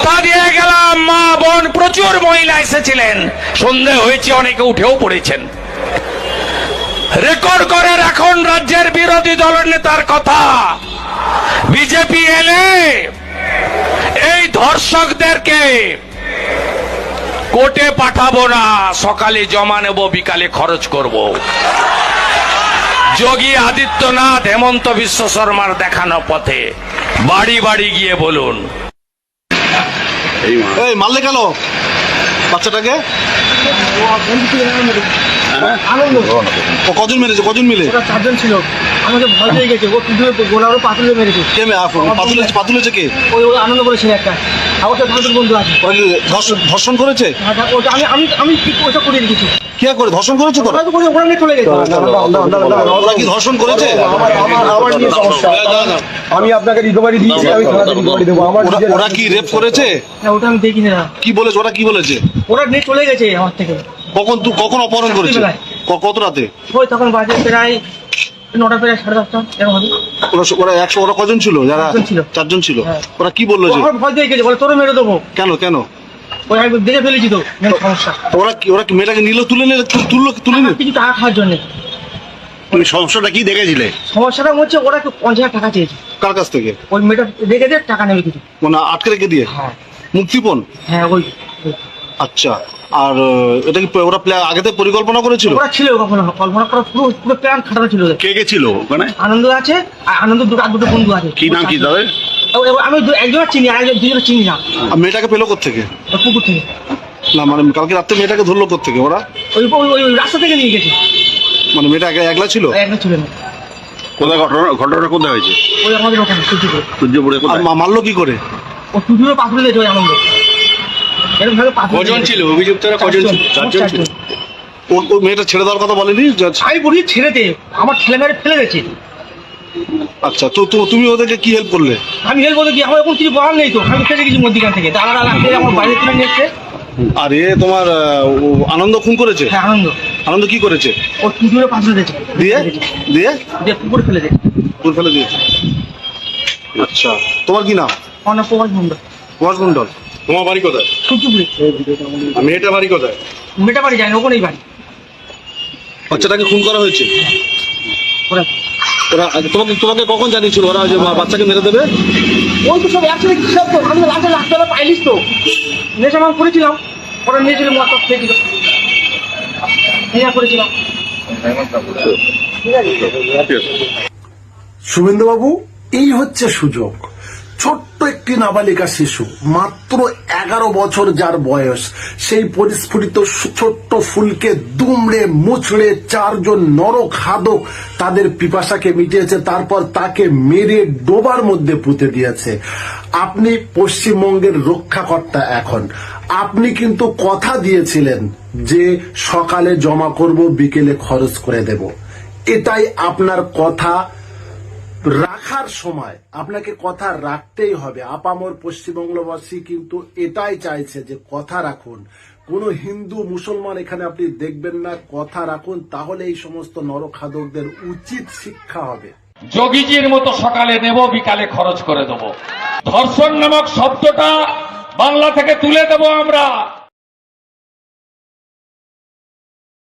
কথা দিয়ে গেলাম, মা বোন প্রচুর মহিলা এসেছিলেন, সন্দেহ হয়েছে অনেকে উঠেও পড়েছেন। রেকর্ড করে রাখুন রাজ্যের বিরোধী দলের নেতার কথা। বিজেপি এলে এই ধর্ষকদেরকে কোর্টে পাঠাবো না, সকালে জমা নেব, বিকালে খরচ করব। যোগী আদিত্যনাথ হেমন্ত বিশ্ব শর্মার দেখানো পথে বাড়ি বাড়ি গিয়ে বলুন। এই মারলে কেন বাচ্চাটাকে? ও কজন মেরেছে? কজন মিলে? চারজন ছিল। আমাকে ভয় পেয়ে গেছে, ও গোলারও পাতুলে মেরেছে। কে পাতুলেছে কে? ওই আনন্দ করেছিল একটা, আমার তো ভারতের বন্ধু আছে। ধর্ষণ করেছে? আমি ওটা করে রেখেছি। কে করে ধর্ষণ করেছে? তোরা ওরা নিয়ে চলে গেছে। ওরা কি ধর্ষণ করেছে? আমি আপনাকে রিকভারি দিয়েছি, আমি থানাতে রিকভারি দেবো। ওরা কি রেপ করেছে? ওটা আমি দেখিনি না। কি বলেছে? ওরা কি বলেছে? ওরা নিয়ে চলে গেছে আমার থেকে। কখন অপহরণ করেছে? কত রাতে? ওই তখন বাজে প্রায় 9টা, প্রায় 10:30 এরকম হবে। ওরা কজন ছিল? যারা চারজন ছিল। ওরা কি বললো? যে ভয় পেয়ে গেছে, বলে তোরে মেরে দেবো। কেন? ওই আমি দেখে ফেলেছি তো সমস্যা। ওরা কি মেয়েটাকে তুলে নিল? কিছু টাকা খাওয়ার জন্য। তুমি সমস্যাটা কি দেখেছিলে? সমস্যাটা হচ্ছে ওরা 50,000 টাকা চেয়েছে। কার কাছ থেকে? ওই মেয়েটা দেখে দিয়ে টাকা নেবে কিছু, মানে আটকে রেখে দিয়ে। হ্যাঁ মুক্তিপণ। হ্যাঁ ওই। আচ্ছা, আর এটা কি ওরা আগেতে পরিকল্পনা করেছিল? ওরা ছিল কল্পনা করা, পুরো প্ল্যান খাটানো ছিল। কে কে ছিল ওখানে? আনন্দ আছে, আর আনন্দ দুটো বন্ধু আছে। কি নাম কি তাদের? আমি একজনের চিনি, আর দুজনে চিনি না। আর মেয়েটাকে পেলো কোত্থেকে? পুকুর থেকে। না মানে কালকে রাত্রে মেয়েটাকে ধরলো কোত্থেকে ওরা? ওই রাস্তা থেকে নিয়ে গেছে। মানে মেয়েটা একলা ছিল? একলা ছিল না। কোথায় ঘটনাটা কোথায় হয়েছে? ওই আমাদের ওখানে সূর্যপুরে। আর মারলো কি করে? ও সূর্যপুরে পাথরে দিয়েছে ওই আনন্দ। এরকম ভাবে কজন ছিল অভিযুক্তরা? কজন ছিল? 4জন ছিল। ওই মেয়েটা ছেড়ে দেওয়ার কথা বলেনি? আমি বলি ছেড়ে দে, আমার ছেলে মেরে ফেলে গেছে। আচ্ছা, তো তুমি ওদেরকে কি হেল্প করলে? আমি হেল্প বলতে কি, আমার এখন কিছু বলার নেই তো। আমি ফেলে গেছি মধ্যিখান থেকে, দাঁড়া আমার বাইরে তুলে নিয়ে এসছে। আর তোমার আনন্দ খুন করেছে? হ্যাঁ আনন্দ কি করেছে? ও সূর্যপুরে পাথরে দিয়েছে। দিয়ে পুকুরে ফেলে দিয়েছে। পুকুরে ফেলে দিয়েছে। আচ্ছা, তোমার কি নাম? আমার নাম প্রভাস মন্ডল। প্রভাস মন্ডল। তোমার বাড়ি কোথায়? সূর্যপুরে। আর মেয়েটা বাড়ি কোথায়? মেয়েটা বাড়ি যায় না, ওখানেই বাড়ি। বাচ্চাটাকে খুন করা হয়েছে? ওরা তোমাকে কখন জানিয়েছিল ওরা যে বাচ্চাকে মেরে দেবে? ওই তো সব একসাথে সব তো আমি লাস্টে পাইলিস তো নেশা মান করেছিলাম। ওরা নিয়েছিল মদ খেয়েছিল, নেশা করেছিলাম। শুভেন্দু বাবু, এই হচ্ছে সুযোগ। ছোট্ট একটি নাবালিকা শিশু, মাত্র 11 বছর যার বয়স, সেই পরিস্ফুটিত ছোট্ট ফুলকে দুমড়ে মুচড়ে 4 জন নরখাদক তাদের পিপাসাকে মিটিয়েছে, তারপর তাকে মেরে ডোবার মধ্যে পুঁতে দিয়েছে। আপনি পশ্চিমবঙ্গের রক্ষাকর্তা এখন। আপনি কিন্তু কথা দিয়েছিলেন যে সকালে জমা করব, বিকেলে খরচ করে দেব। এটাই আপনার কথা রাখার সময়। আপনাকে কথা রাখতেই হবে। আপামর পশ্চিমবঙ্গবাসী কিন্তু এটাই চাইছে যে কথা রাখুন। কোন হিন্দু মুসলমান এখানে আপনি দেখবেন না, কথা রাখুন, তাহলে এই সমস্ত নরখাদকদের উচিত শিক্ষা হবে। যোগীজির মতো সকালে নেব, বিকালে খরচ করে দেব। ধর্ষণ নামক শব্দটা বাংলা থেকে তুলে দেব আমরা।